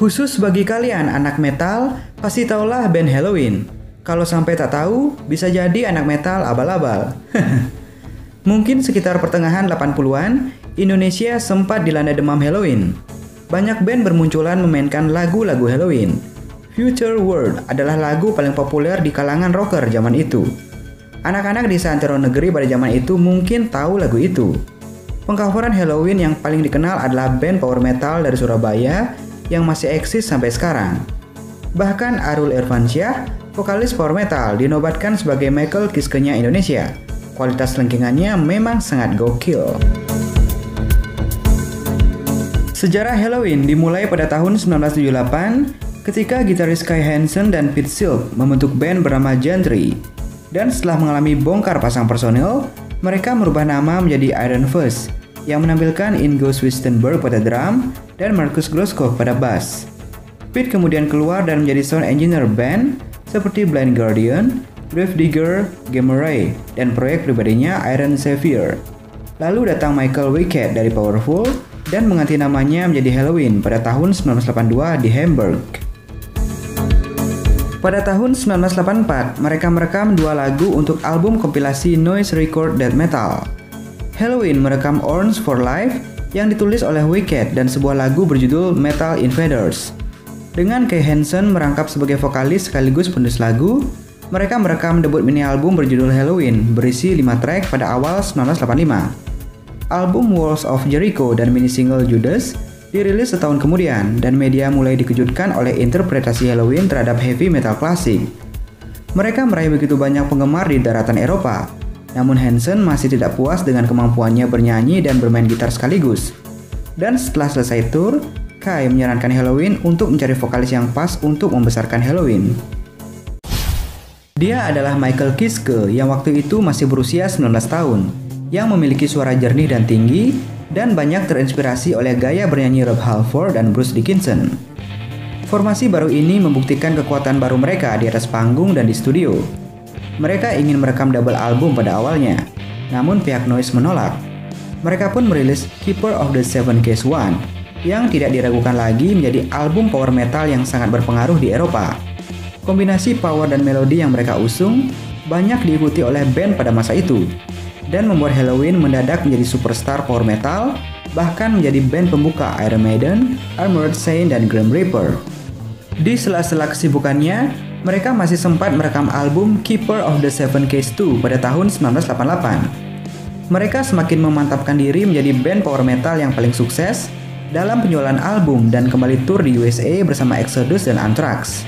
Khusus bagi kalian anak metal, pasti taulah band Helloween. Kalau sampai tak tahu, bisa jadi anak metal abal-abal. Mungkin sekitar pertengahan 80-an, Indonesia sempat dilanda demam Halloween. Banyak band bermunculan memainkan lagu-lagu Halloween. Future World adalah lagu paling populer di kalangan rocker zaman itu. Anak-anak di seantero negeri pada zaman itu mungkin tahu lagu itu. Pengcoveran Halloween yang paling dikenal adalah band power metal dari Surabaya yang masih eksis sampai sekarang. Bahkan Arul Irfansyah, vokalis power metal, dinobatkan sebagai Michael Kiske-nya Indonesia. Kualitas lengkingannya memang sangat gokil. Sejarah Helloween dimulai pada tahun 1978 ketika gitaris Kai Hansen dan Pete Silk membentuk band bernama Gentry. Dan setelah mengalami bongkar pasang personil, mereka merubah nama menjadi Iron Fist yang menampilkan Ingo Swistenberg pada drum dan Markus Groskopf pada bass. Pete kemudian keluar dan menjadi sound engineer band seperti Blind Guardian, Gravedigger, Gamma Ray, dan proyek pribadinya Iron Savior. Lalu datang Michael Wicked dari Powerful dan mengganti namanya menjadi Helloween pada tahun 1982 di Hamburg. Pada tahun 1984, mereka merekam 2 lagu untuk album kompilasi Noise Record Death Metal. Helloween merekam Orange for Life yang ditulis oleh Wicked dan sebuah lagu berjudul Metal Invaders. Dengan Kai Hansen merangkap sebagai vokalis sekaligus penulis lagu, mereka merekam debut mini album berjudul Helloween berisi 5 track pada awal 1985. Album Walls of Jericho dan mini single Judas dirilis setahun kemudian dan media mulai dikejutkan oleh interpretasi Helloween terhadap heavy metal klasik. Mereka meraih begitu banyak penggemar di daratan Eropa, namun Hansen masih tidak puas dengan kemampuannya bernyanyi dan bermain gitar sekaligus. Dan setelah selesai tur, Kai menyarankan Helloween untuk mencari vokalis yang pas untuk membesarkan Helloween. Dia adalah Michael Kiske yang waktu itu masih berusia 19 tahun, yang memiliki suara jernih dan tinggi, dan banyak terinspirasi oleh gaya bernyanyi Rob Halford dan Bruce Dickinson. Formasi baru ini membuktikan kekuatan baru mereka di atas panggung dan di studio. Mereka ingin merekam double album pada awalnya, namun pihak Noise menolak. Mereka pun merilis Keeper of the Seven Keys 1, yang tidak diragukan lagi menjadi album power metal yang sangat berpengaruh di Eropa. Kombinasi power dan melodi yang mereka usung banyak diikuti oleh band pada masa itu, dan membuat Helloween mendadak menjadi superstar power metal, bahkan menjadi band pembuka Iron Maiden, Armored Saint, dan Grim Reaper. Di sela-sela kesibukannya, mereka masih sempat merekam album Keeper of the Seven Keys 2 pada tahun 1988. Mereka semakin memantapkan diri menjadi band power metal yang paling sukses dalam penjualan album dan kembali tur di USA bersama Exodus dan Anthrax.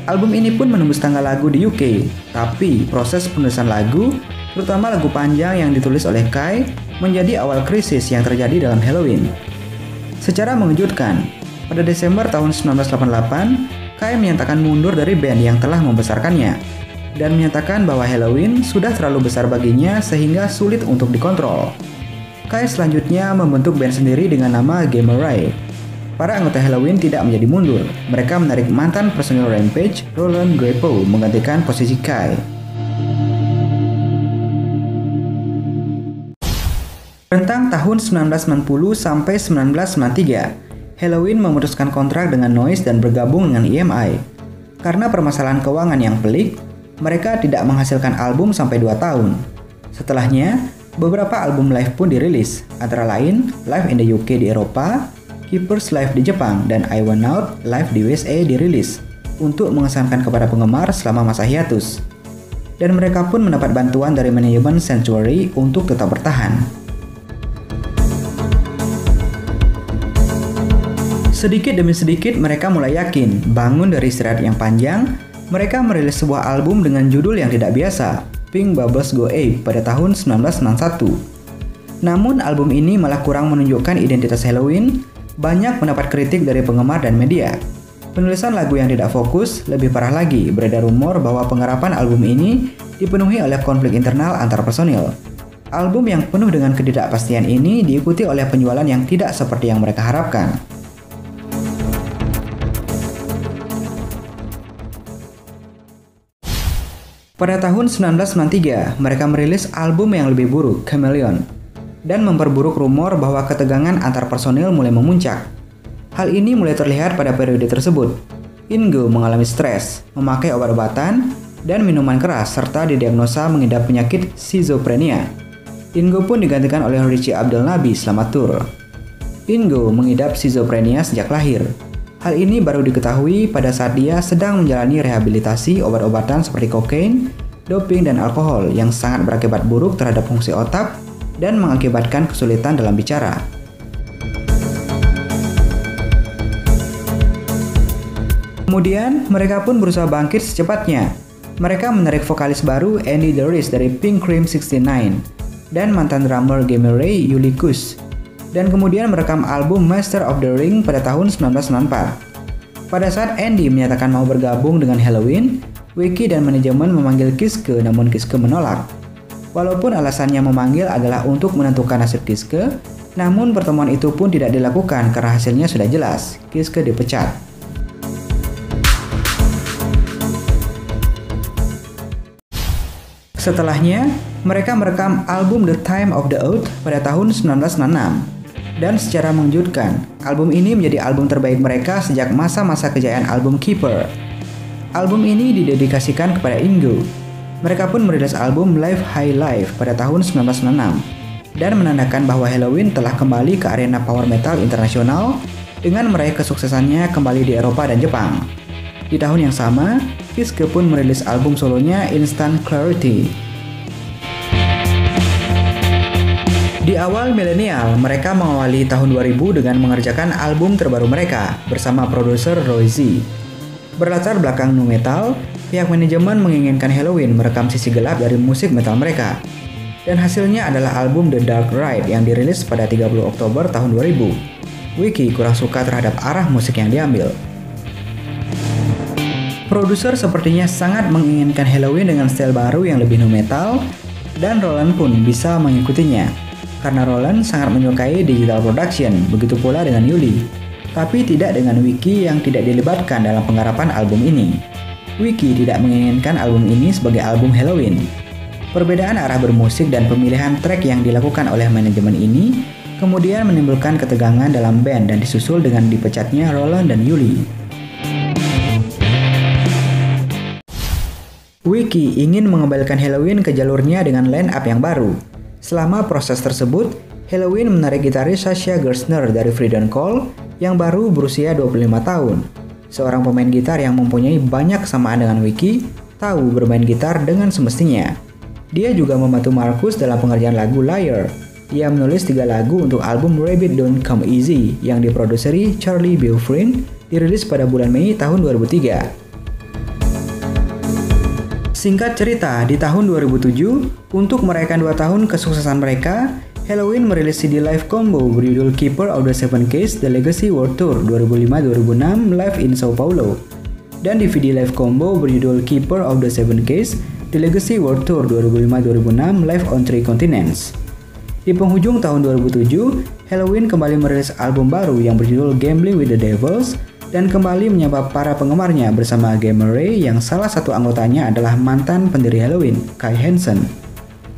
Album ini pun menembus tangga lagu di UK, tapi proses penulisan lagu, terutama lagu panjang yang ditulis oleh Kai, menjadi awal krisis yang terjadi dalam Helloween. Secara mengejutkan, pada Desember tahun 1988, Kai menyatakan mundur dari band yang telah membesarkannya, dan menyatakan bahwa Helloween sudah terlalu besar baginya sehingga sulit untuk dikontrol. Kai selanjutnya membentuk band sendiri dengan nama Gamma Ray. Para anggota Helloween tidak menjadi mundur, mereka menarik mantan personil Rampage, Roland Grapow, menggantikan posisi Kai. Rentang tahun 1990 sampai 1993, Helloween memutuskan kontrak dengan Noise dan bergabung dengan EMI. Karena permasalahan keuangan yang pelik, mereka tidak menghasilkan album sampai 2 tahun. Setelahnya, beberapa album live pun dirilis, antara lain Live in the UK di Eropa, Keepers Live di Jepang, dan I Want Out Live di USA dirilis untuk mengesankan kepada penggemar selama masa hiatus. Dan mereka pun mendapat bantuan dari manajemen Sanctuary untuk tetap bertahan. Sedikit demi sedikit mereka mulai yakin, bangun dari istirahat yang panjang, mereka merilis sebuah album dengan judul yang tidak biasa, Pink Bubbles Go Ape pada tahun 1991. Namun album ini malah kurang menunjukkan identitas Helloween, banyak mendapat kritik dari penggemar dan media. Penulisan lagu yang tidak fokus, lebih parah lagi, beredar rumor bahwa penggarapan album ini dipenuhi oleh konflik internal antar personil. Album yang penuh dengan ketidakpastian ini diikuti oleh penjualan yang tidak seperti yang mereka harapkan. Pada tahun 1993, mereka merilis album yang lebih buruk, Chameleon, dan memperburuk rumor bahwa ketegangan antar personil mulai memuncak. Hal ini mulai terlihat pada periode tersebut. Ingo mengalami stres, memakai obat-obatan, dan minuman keras, serta didiagnosa mengidap penyakit schizophrenia. Ingo pun digantikan oleh Richie Abdel Nabi selama tur. Ingo mengidap schizophrenia sejak lahir. Hal ini baru diketahui pada saat dia sedang menjalani rehabilitasi obat-obatan seperti kokain, doping, dan alkohol yang sangat berakibat buruk terhadap fungsi otak dan mengakibatkan kesulitan dalam bicara. Kemudian, mereka pun berusaha bangkit secepatnya. Mereka menarik vokalis baru Andy Darius dari Pink Cream 69 dan mantan drummer Gamma Ray Uli Kuss, dan kemudian merekam album Master of the Ring pada tahun 1994. Pada saat Andy menyatakan mau bergabung dengan Helloween, Wiki dan manajemen memanggil Kiske, namun Kiske menolak. Walaupun alasannya memanggil adalah untuk menentukan nasib Kiske, namun pertemuan itu pun tidak dilakukan karena hasilnya sudah jelas, Kiske dipecat. Setelahnya, mereka merekam album The Time of the Oath pada tahun 1996. Dan secara mengejutkan, album ini menjadi album terbaik mereka sejak masa-masa kejayaan album Keeper. Album ini didedikasikan kepada Ingo. Mereka pun merilis album Live High Life pada tahun 1996 dan menandakan bahwa Helloween telah kembali ke arena power metal internasional dengan meraih kesuksesannya kembali di Eropa dan Jepang. Di tahun yang sama, Kiske pun merilis album solonya Instant Clarity. Di awal milenial, mereka mengawali tahun 2000 dengan mengerjakan album terbaru mereka bersama produser Roy Z. Berlatar belakang nu metal, pihak manajemen menginginkan Helloween merekam sisi gelap dari musik metal mereka. Dan hasilnya adalah album The Dark Ride yang dirilis pada 30 Oktober tahun 2000. Wiki kurang suka terhadap arah musik yang diambil. Produser sepertinya sangat menginginkan Helloween dengan style baru yang lebih nu metal, dan Roland pun bisa mengikutinya. Karena Roland sangat menyukai digital production, begitu pula dengan Yuli. Tapi tidak dengan Wiki yang tidak dilibatkan dalam penggarapan album ini. Wiki tidak menginginkan album ini sebagai album Helloween. Perbedaan arah bermusik dan pemilihan track yang dilakukan oleh manajemen ini kemudian menimbulkan ketegangan dalam band dan disusul dengan dipecatnya Roland dan Yuli. Wiki ingin mengembalikan Helloween ke jalurnya dengan line up yang baru. Selama proses tersebut, Helloween menarik gitaris Sasha Gerstner dari Freedom Call yang baru berusia 25 tahun. Seorang pemain gitar yang mempunyai banyak kesamaan dengan Wiki, tahu bermain gitar dengan semestinya. Dia juga membantu Marcus dalam pengerjaan lagu Liar. Ia menulis 3 lagu untuk album Rabbit Don't Come Easy yang diproduseri Charlie Beaufrin, dirilis pada bulan Mei tahun 2003. Singkat cerita, di tahun 2007, untuk merayakan 2 tahun kesuksesan mereka, Helloween merilis CD live combo berjudul Keeper of the Seven Keys The Legacy World Tour 2005-2006 live in Sao Paulo, dan DVD live combo berjudul Keeper of the Seven Keys The Legacy World Tour 2005-2006 live on 3 continents. Di penghujung tahun 2007, Helloween kembali merilis album baru yang berjudul Gambling with the Devils, dan kembali menyapa para penggemarnya bersama Gamma Ray yang salah satu anggotanya adalah mantan pendiri Helloween, Kai Hansen.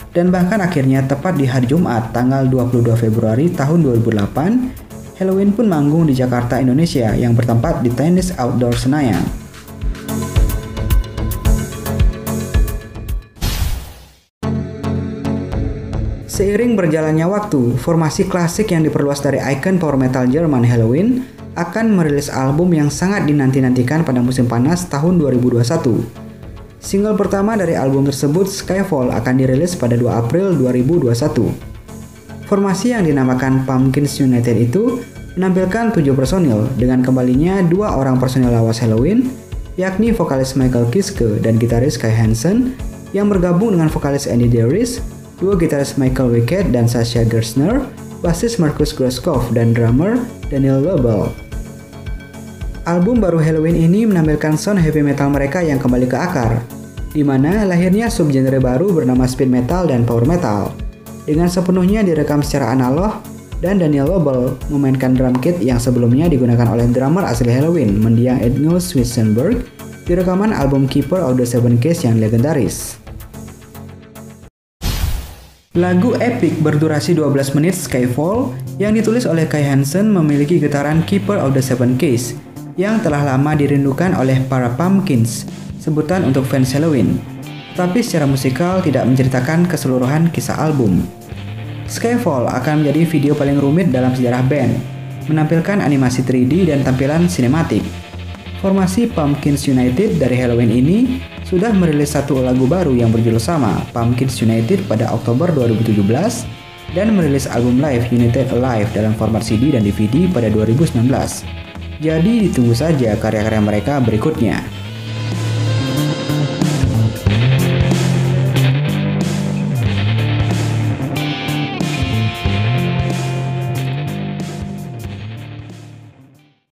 Dan bahkan akhirnya tepat di hari Jumat tanggal 22 Februari tahun 2008, Helloween pun manggung di Jakarta, Indonesia yang bertempat di Tenis Outdoor Senayan. Seiring berjalannya waktu, formasi klasik yang diperluas dari ikon power metal Jerman Helloween akan merilis album yang sangat dinanti-nantikan pada musim panas tahun 2021. Single pertama dari album tersebut, Skyfall, akan dirilis pada 2 April 2021. Formasi yang dinamakan Pumpkins United itu menampilkan 7 personil dengan kembalinya 2 orang personil lawas Helloween, yakni vokalis Michael Kiske dan gitaris Kai Hansen, yang bergabung dengan vokalis Andy Darius, 2 gitaris Michael Wickett dan Sasha Gerstner, basis Marcus Groskopf, dan drummer Daniel Lobel. Album baru Helloween ini menampilkan sound heavy metal mereka yang kembali ke akar, di mana lahirnya subgenre baru bernama speed metal dan power metal. Dengan sepenuhnya direkam secara analog, dan Daniel Lobel memainkan drum kit yang sebelumnya digunakan oleh drummer asli Helloween, mendiang Edno Swissenberg, di rekaman album Keeper of the Seven Keys yang legendaris. Lagu epik berdurasi 12 menit Skyfall yang ditulis oleh Kai Hansen memiliki getaran Keeper of the Seven Keys yang telah lama dirindukan oleh para Pumpkins, sebutan untuk fans Halloween, tapi secara musikal tidak menceritakan keseluruhan kisah album. Skyfall akan menjadi video paling rumit dalam sejarah band, menampilkan animasi 3D dan tampilan sinematik. Formasi Pumpkins United dari Halloween ini sudah merilis satu lagu baru yang berjudul sama, Pumpkins United, pada Oktober 2017 dan merilis album live United Alive dalam format CD dan DVD pada 2019. Jadi ditunggu saja karya-karya mereka berikutnya.